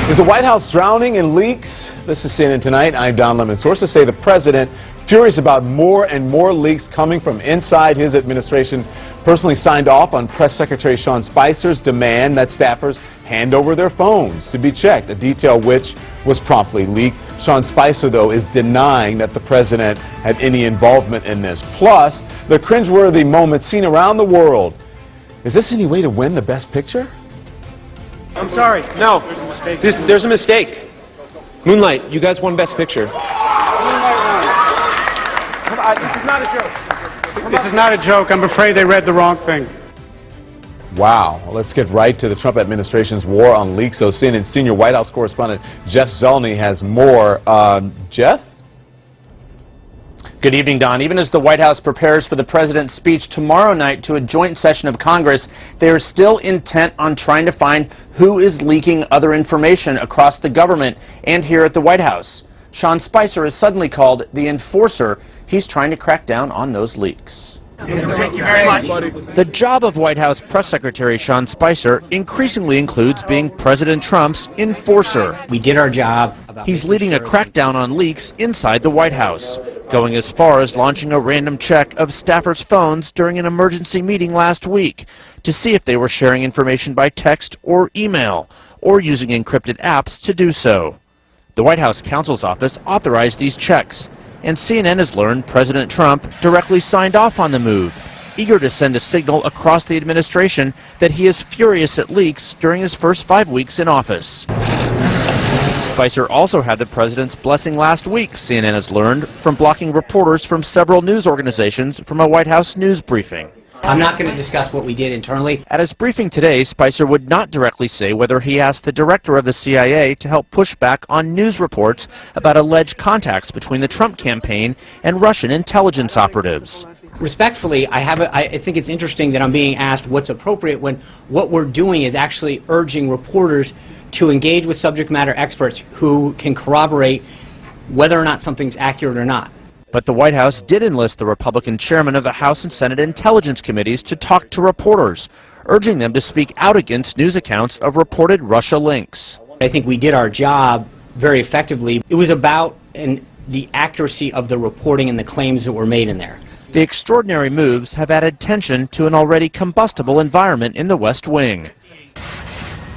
Is the White House drowning in leaks? This is CNN Tonight. I'm Don Lemon. Sources say the president, furious about more and more leaks coming from inside his administration, personally signed off on Press Secretary Sean Spicer's demand that staffers hand over their phones to be checked, a detail which was promptly leaked. Sean Spicer, though, is denying that the president had any involvement in this. Plus, the cringeworthy moment seen around the world. Is this any way to win the Best Picture? I'm sorry. No, there's a mistake. Moonlight, you guys won Best Picture. This is not a joke. This is not a joke. I'm afraid they read the wrong thing. Wow. Well, let's get right to the Trump administration's war on leaks. So CNN senior White House correspondent Jeff Zeleny has more. Jeff? Good evening, Don. Even as the White House prepares for the president's speech tomorrow night to a joint session of Congress, they are still intent on trying to find who is leaking other information across the government and here at the White House. Sean Spicer is suddenly called the enforcer. He's trying to crack down on those leaks. Thank you very much. The job of White House Press Secretary Sean Spicer increasingly includes being President Trump's enforcer. We did our job. He's leading a crackdown on leaks inside the White House, going as far as launching a random check of staffers' phones during an emergency meeting last week to see if they were sharing information by text or email, or using encrypted apps to do so. The White House counsel's office authorized these checks, and CNN has learned President Trump directly signed off on the move, eager to send a signal across the administration that he is furious at leaks during his first 5 weeks in office. Spicer also had the president's blessing last week, CNN has learned, from blocking reporters from several news organizations from a White House news briefing. I'm not going to discuss what we did internally. At his briefing today, Spicer would not directly say whether he asked the director of the CIA to help push back on news reports about alleged contacts between the Trump campaign and Russian intelligence operatives. Respectfully, I think it's interesting that I'm being asked what's appropriate when what we're doing is actually urging reporters to engage with subject matter experts who can corroborate whether or not something's accurate or not. But the White House did enlist the Republican chairman of the House and Senate Intelligence Committees to talk to reporters, urging them to speak out against news accounts of reported Russia links. I think we did our job very effectively. It was about the accuracy of the reporting and the claims that were made in there. The extraordinary moves have added tension to an already combustible environment in the West Wing.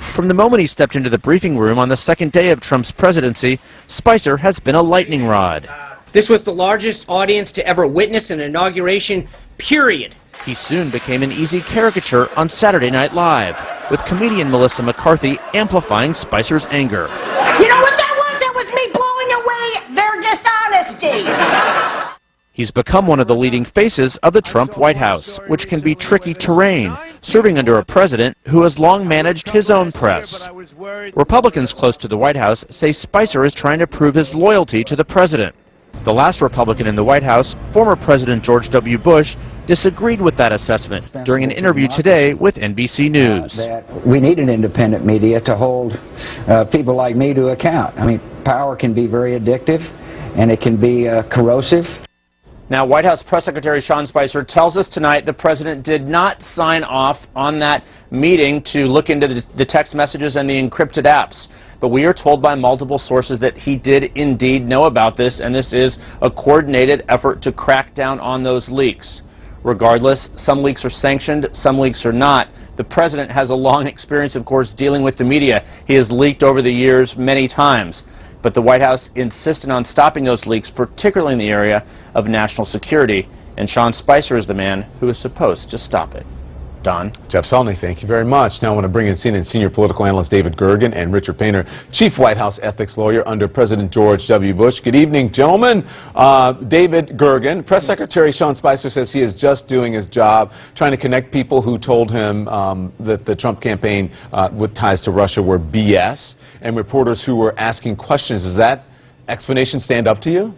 From the moment he stepped into the briefing room on the second day of Trump's presidency, Spicer has been a lightning rod. This was the largest audience to ever witness an inauguration, period. He soon became an easy caricature on Saturday Night Live, with comedian Melissa McCarthy amplifying Spicer's anger. You know what that was? That was me blowing away their dishonesty. He's become one of the leading faces of the Trump White House, which can be tricky terrain, serving under a president who has long managed his own press. Republicans close to the White House say Spicer is trying to prove his loyalty to the president. The last Republican in the White House, former President George W. Bush, disagreed with that assessment during an interview today with NBC News. We need an independent media to hold people like me to account. I mean, power can be very addictive, and it can be corrosive. Now, White House Press Secretary Sean Spicer tells us tonight the president did not sign off on that meeting to look into the text messages and the encrypted apps. But we are told by multiple sources that he did indeed know about this, and this is a coordinated effort to crack down on those leaks. Regardless, some leaks are sanctioned, some leaks are not. The president has a long experience, of course, dealing with the media. He has leaked over the years many times. But the White House insisted on stopping those leaks, particularly in the area of national security. And Sean Spicer is the man who is supposed to stop it. Don? Jeff Zeleny, thank you very much. Now I want to bring in CNN senior political analyst David Gergen and Richard Painter, chief White House ethics lawyer under President George W. Bush. Good evening, gentlemen. David Gergen, Press Secretary Sean Spicer says he is just doing his job, trying to connect people who told him that the Trump campaign with ties to Russia were BS, and reporters who were asking questions. Does that explanation stand up to you?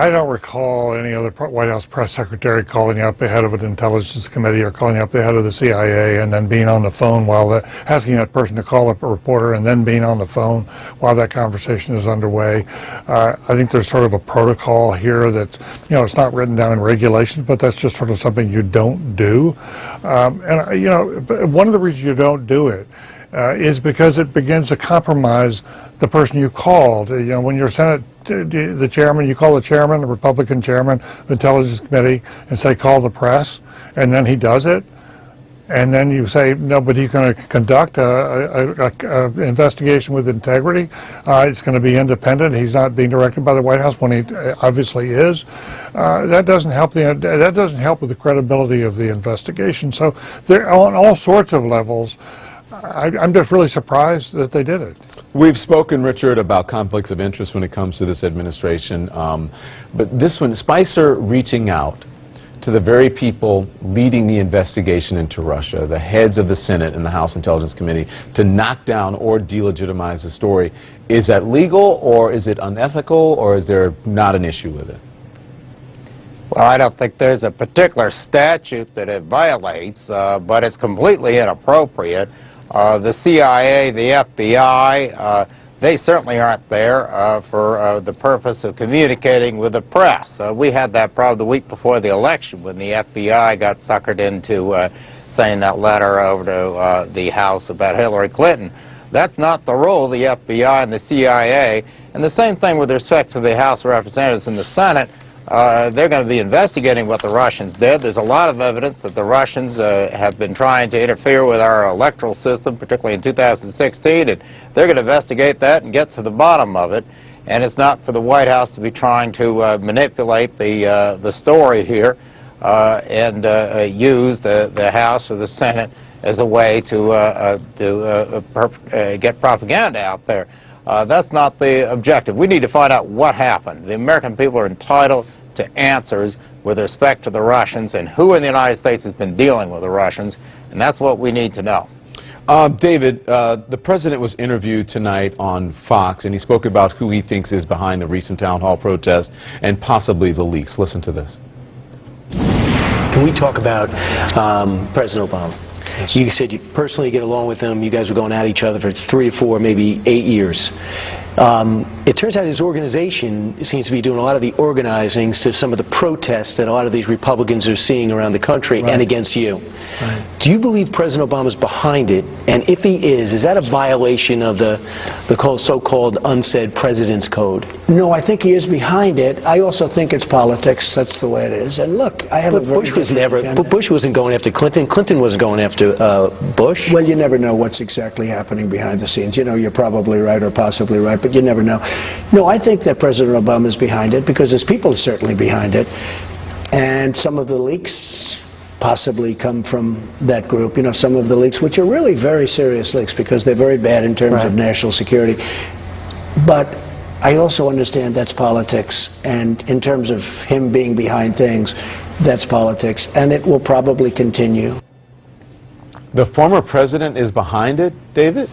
I don't recall any other White House press secretary calling up the head of an intelligence committee or calling up the head of the CIA and then being on the phone while asking that person to call up a reporter and then being on the phone while that conversation is underway. I think there's sort of a protocol here that, you know, it's not written down in regulations, but that's just sort of something you don't do. And, you know, one of the reasons you don't do it is because it begins to compromise the person you called. You know, when you're Senate, the chairman, you call the chairman, the Republican chairman, the Intelligence Committee, and say, call the press, and then he does it. And then you say, no, but he's going to conduct a investigation with integrity. It's going to be independent. He's not being directed by the White House when he obviously is. That doesn't help with the credibility of the investigation. So they're on all sorts of levels. I'm just really surprised that they did it. We've spoken, Richard, about conflicts of interest when it comes to this administration. But this one, Spicer reaching out to the very people leading the investigation into Russia, the heads of the Senate and the House Intelligence Committee, to knock down or delegitimize the story. Is that legal, or is it unethical, or is there not an issue with it? Well, I don't think there's a particular statute that it violates, but it's completely inappropriate. The CIA, the FBI, they certainly aren't there for the purpose of communicating with the press. We had that problem the week before the election when the FBI got suckered into sending that letter over to the House about Hillary Clinton. That's not the role of the FBI and the CIA. And the same thing with respect to the House of Representatives and the Senate. They're going to be investigating what the Russians did. There's a lot of evidence that the Russians have been trying to interfere with our electoral system, particularly in 2016, and they're going to investigate that and get to the bottom of it. And it's not for the White House to be trying to manipulate the story here and use the House or the Senate as a way to get propaganda out there. That's not the objective. We need to find out what happened. The American people are entitled to answers with respect to the Russians and who in the United States has been dealing with the Russians, and that's what we need to know. David, the president was interviewed tonight on Fox, and he spoke about who he thinks is behind the recent town hall protest and possibly the leaks. Listen to this. Can we talk about President Obama? Yes. You said you personally get along with him. You guys were going at each other for 3 or 4, maybe 8 years. It turns out his organization seems to be doing a lot of the organizing to some of the protests that a lot of these Republicans are seeing around the country and against you. Right. Do you believe President Obama's behind it? And if he is that a violation of the so-called unsaid President's Code? No, I think he is behind it. I also think it's politics. That's the way it is. And look, I have a very But Bush wasn't going after Clinton. Clinton wasn't going after Bush. Well, you never know what's exactly happening behind the scenes. You know, you're probably right or possibly right, but you never know. No, I think that President Obama is behind it because his people are certainly behind it. And some of the leaks possibly come from that group. You know, some of the leaks, which are really very serious leaks because they're very bad in terms of national security. But I also understand that's politics. And in terms of him being behind things, that's politics. And it will probably continue. The former president is behind it, David?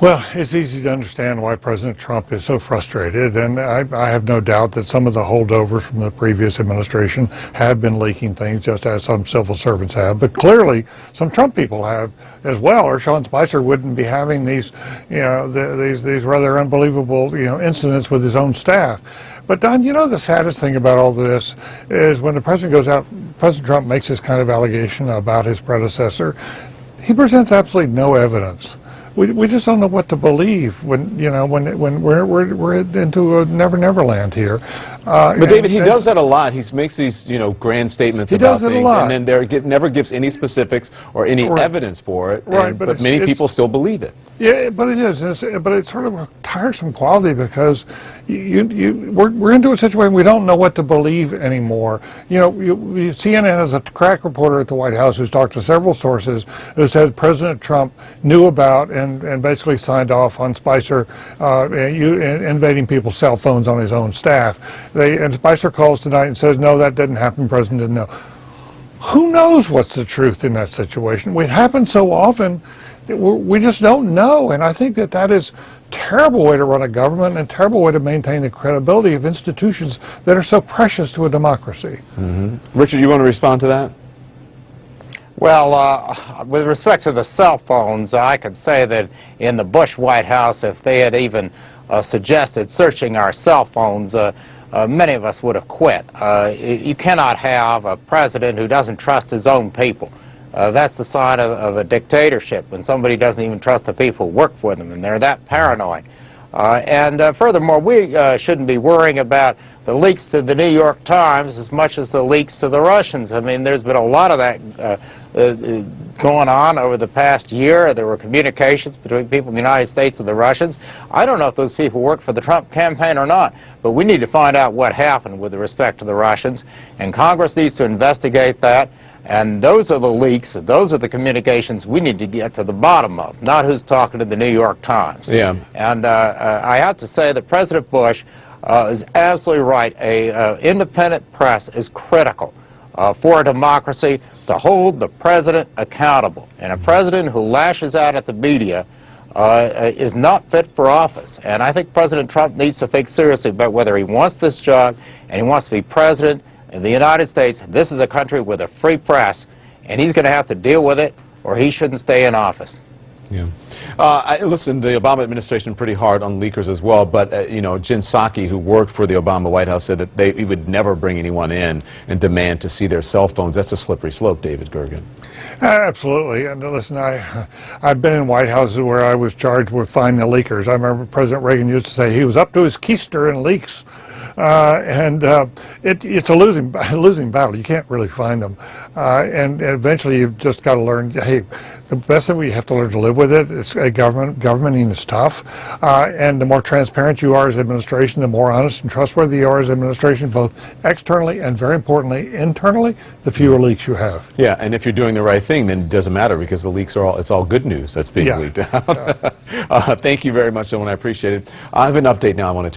Well, it's easy to understand why President Trump is so frustrated, and I have no doubt that some of the holdovers from the previous administration have been leaking things, just as some civil servants have. But clearly, some Trump people have as well, or Sean Spicer wouldn't be having these, these rather unbelievable, incidents with his own staff. But Don, the saddest thing about all this is when the president goes out, President Trump makes this kind of allegation about his predecessor, he presents absolutely no evidence. We just don't know what to believe when we're into a never land here. But David, he does that a lot. He makes these grand statements about things, and then never gives any specifics or any evidence for it. Right, but many people still believe it. Yeah, but it is. But it's sort of a tiresome quality because we're into a situation we don't know what to believe anymore. CNN has a crack reporter at the White House who's talked to several sources who said President Trump knew about and basically signed off on Spicer invading people's cell phones on his own staff. And Spicer calls tonight and says, no, that didn't happen, the president didn't know. Who knows what's the truth in that situation? It happens so often that we just don't know, and I think that is a terrible way to run a government and a terrible way to maintain the credibility of institutions that are so precious to a democracy. Mm-hmm. Richard, you want to respond to that? Well, with respect to the cell phones, I could say that in the Bush White House, if they had even suggested searching our cell phones, many of us would have quit. You cannot have a president who doesn't trust his own people. That's the sign of a dictatorship, when somebody doesn't even trust the people who work for them, and they're that paranoid. Furthermore, we shouldn't be worrying about the leaks to the New York Times as much as the leaks to the Russians. I mean, there's been a lot of that going on over the past year. There were communications between people in the United States and the Russians. I don't know if those people work for the Trump campaign or not, but we need to find out what happened with respect to the Russians, and Congress needs to investigate that. And those are the leaks, those are the communications we need to get to the bottom of, not who's talking to the New York Times. Yeah. And I have to say that President Bush is absolutely right. An independent press is critical for a democracy, to hold the president accountable. And a president who lashes out at the media is not fit for office. And I think President Trump needs to think seriously about whether he wants this job and he wants to be president in the United States. This is a country with a free press, and he's going to have to deal with it, or he shouldn't stay in office. Yeah. Listen, the Obama administration pretty hard on leakers as well, but you know, Jen Psaki, who worked for the Obama White House, said that he would never bring anyone in and demand to see their cell phones. That's a slippery slope, David Gergen. Absolutely. And listen, I've been in White Houses where I was charged with finding the leakers. I remember President Reagan used to say he was up to his keister in leaks. It's a losing battle. You can't really find them. And eventually you've just got to learn, hey, the best thing we have to learn to live with it is governing is tough. And the more transparent you are as administration, the more honest and trustworthy you are as administration, both externally and, very importantly, internally, the fewer leaks you have. Yeah, and if you're doing the right thing, then it doesn't matter, because the leaks are it's all good news that's being leaked out. Thank you very much, Owen. I appreciate it. I have an update now I want to